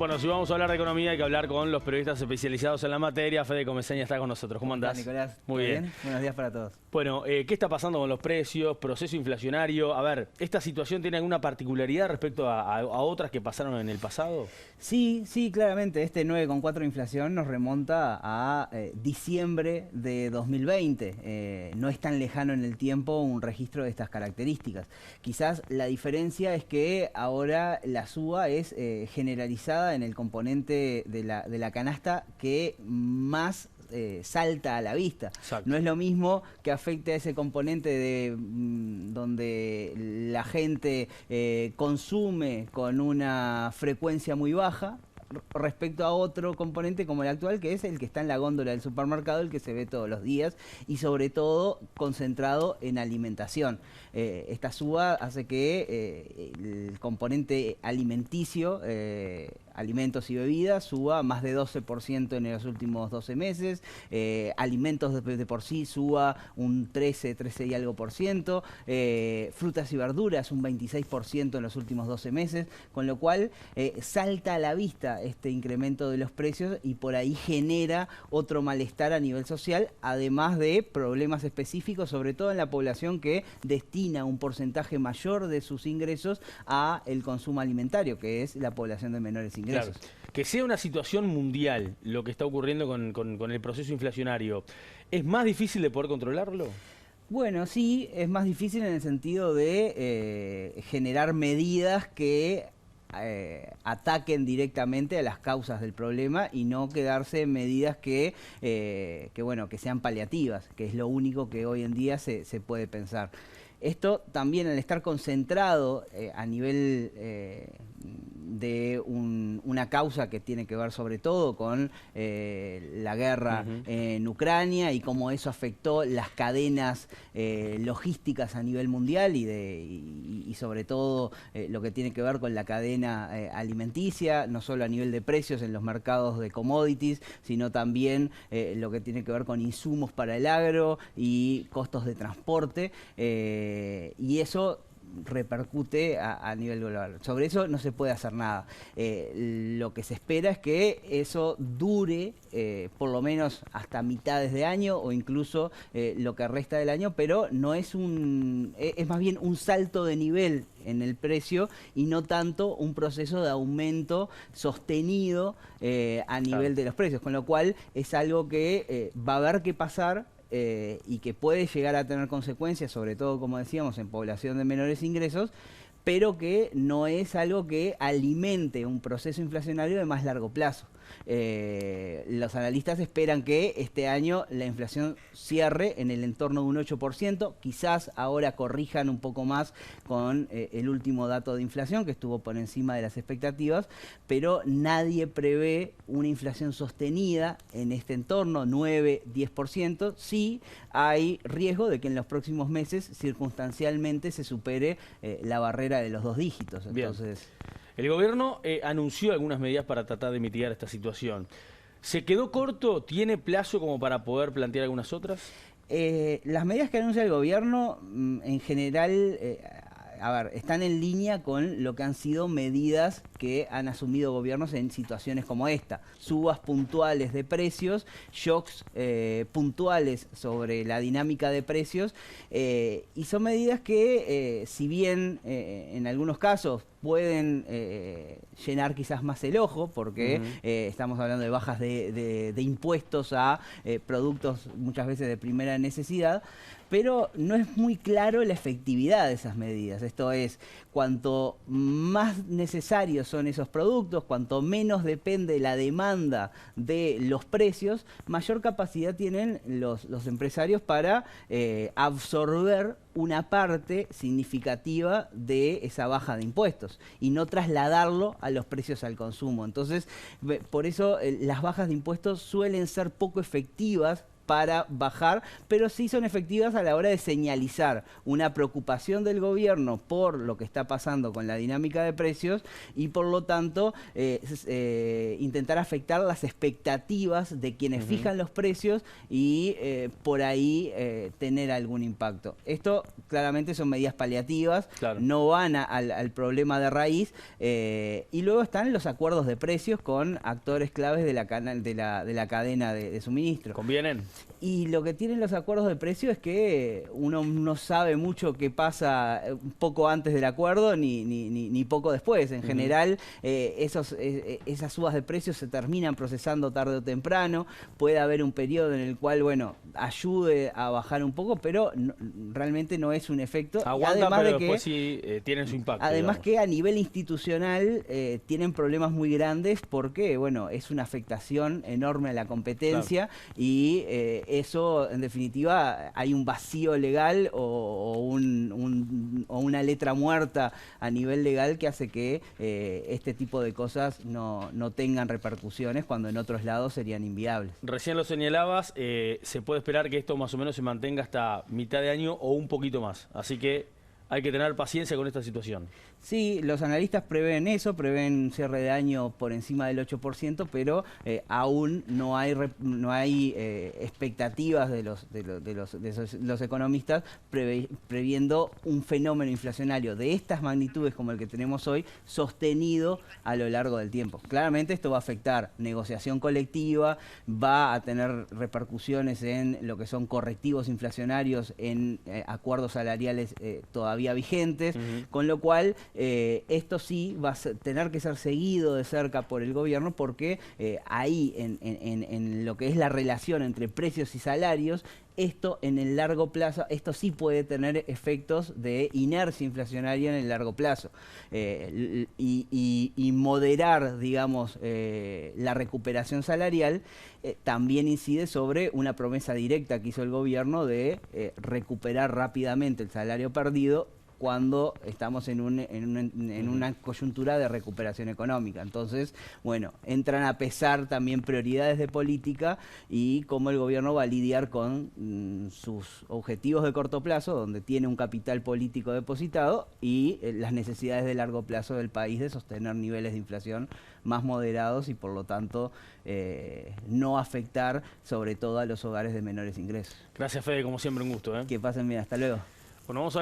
Bueno, si vamos a hablar de economía hay que hablar con los periodistas especializados en la materia. Fede Comesaña está con nosotros. ¿Cómo andás? Nicolás, Muy bien. Buenos días para todos. Bueno, ¿qué está pasando con los precios? Proceso inflacionario. A ver, ¿esta situación tiene alguna particularidad respecto a otras que pasaron en el pasado? Sí, claramente. Este 9,4 de inflación nos remonta a diciembre de 2020. No es tan lejano en el tiempo un registro de estas características. Quizás la diferencia es que ahora la suba es generalizada en el componente de la canasta que más salta a la vista. Exacto. No es lo mismo que afecte a ese componente de donde la gente consume con una frecuencia muy baja respecto a otro componente como el actual, que es el que está en la góndola del supermercado, el que se ve todos los días y sobre todo concentrado en alimentación. Esta suba hace que el componente alimenticio, alimentos y bebidas, suba más de 12% en los últimos 12 meses, alimentos de por sí suba un 13 y algo por ciento, frutas y verduras un 26% en los últimos 12 meses, con lo cual salta a la vista este incremento de los precios y por ahí genera otro malestar a nivel social, además de problemas específicos, sobre todo en la población que destina un porcentaje mayor de sus ingresos a el consumo alimentario, que es la población de menores ingresos. Claro. Que sea una situación mundial lo que está ocurriendo con el proceso inflacionario, ¿es más difícil de poder controlarlo? Bueno, sí, es más difícil en el sentido de generar medidas que ataquen directamente a las causas del problema y no quedarse en medidas que sean paliativas, que es lo único que hoy en día se puede pensar. Esto también, al estar concentrado a nivel de una causa que tiene que ver sobre todo con la guerra en Ucrania y cómo eso afectó las cadenas logísticas a nivel mundial y sobre todo lo que tiene que ver con la cadena alimenticia, no solo a nivel de precios en los mercados de commodities, sino también lo que tiene que ver con insumos para el agro y costos de transporte, y eso repercute a nivel global. Sobre eso no se puede hacer nada. Lo que se espera es que eso dure por lo menos hasta mitades de año o incluso lo que resta del año, pero no es es más bien un salto de nivel en el precio y no tanto un proceso de aumento sostenido a nivel de los precios, con lo cual es algo que va a haber que pasar y que puede llegar a tener consecuencias, sobre todo, como decíamos, en población de menores ingresos, pero que no es algo que alimente un proceso inflacionario de más largo plazo. Los analistas esperan que este año la inflación cierre en el entorno de un 8%, quizás ahora corrijan un poco más con el último dato de inflación, que estuvo por encima de las expectativas, pero nadie prevé una inflación sostenida en este entorno, 9-10%. Sí hay riesgo de que en los próximos meses circunstancialmente se supere la barrera de los 2 dígitos. Entonces, el gobierno anunció algunas medidas para tratar de mitigar esta situación. ¿Se quedó corto? ¿Tiene plazo como para poder plantear algunas otras? Las medidas que anuncia el gobierno en general están en línea con lo que han sido medidas que han asumido gobiernos en situaciones como esta. Subas puntuales de precios, shocks puntuales sobre la dinámica de precios, y son medidas que, si bien en algunos casos pueden llenar quizás más el ojo, porque estamos hablando de bajas de impuestos a productos muchas veces de primera necesidad, pero no es muy claro la efectividad de esas medidas. Esto es, cuanto más necesarios son esos productos, cuanto menos depende la demanda de los precios, mayor capacidad tienen los empresarios para absorber una parte significativa de esa baja de impuestos y no trasladarlo a los precios al consumo. Entonces, por eso las bajas de impuestos suelen ser poco efectivas para bajar, pero sí son efectivas a la hora de señalizar una preocupación del gobierno por lo que está pasando con la dinámica de precios y por lo tanto intentar afectar las expectativas de quienes fijan los precios y por ahí tener algún impacto. Esto claramente son medidas paliativas, Claro. no van al problema de raíz. Y luego están los acuerdos de precios con actores claves de la cadena de suministro. ¿Convienen? Y lo que tienen los acuerdos de precio es que uno no sabe mucho qué pasa poco antes del acuerdo ni poco después. En general, esas subas de precios se terminan procesando tarde o temprano. Puede haber un periodo en el cual, bueno, ayude a bajar un poco, pero realmente no es un efecto. Aguanta, pero después sí tienen su impacto. Además digamos. que a nivel institucional tienen problemas muy grandes porque, bueno, es una afectación enorme a la competencia. Claro. Y eso, en definitiva, hay un vacío legal o una letra muerta a nivel legal que hace que este tipo de cosas no tengan repercusiones cuando en otros lados serían inviables. Recién lo señalabas, se puede esperar que esto más o menos se mantenga hasta mitad de año o un poquito más. Así que hay que tener paciencia con esta situación. Sí, los analistas prevén eso, prevén cierre de año por encima del 8%, pero aún no hay expectativas de los economistas previendo un fenómeno inflacionario de estas magnitudes como el que tenemos hoy, sostenido a lo largo del tiempo. Claramente esto va a afectar negociación colectiva, va a tener repercusiones en lo que son correctivos inflacionarios en acuerdos salariales todavía vigentes, con lo cual esto sí va a tener que ser seguido de cerca por el gobierno porque ahí en lo que es la relación entre precios y salarios, esto en el largo plazo, esto sí puede tener efectos de inercia inflacionaria en el largo plazo y moderar, digamos, la recuperación salarial también incide sobre una promesa directa que hizo el gobierno de recuperar rápidamente el salario perdido cuando estamos en una coyuntura de recuperación económica. Entonces, bueno, entran a pesar también prioridades de política y cómo el gobierno va a lidiar con sus objetivos de corto plazo, donde tiene un capital político depositado, y las necesidades de largo plazo del país de sostener niveles de inflación más moderados y, por lo tanto, no afectar sobre todo a los hogares de menores ingresos. Gracias, Fede, como siempre, un gusto. Que pasen bien, hasta luego. Bueno, vamos a hablar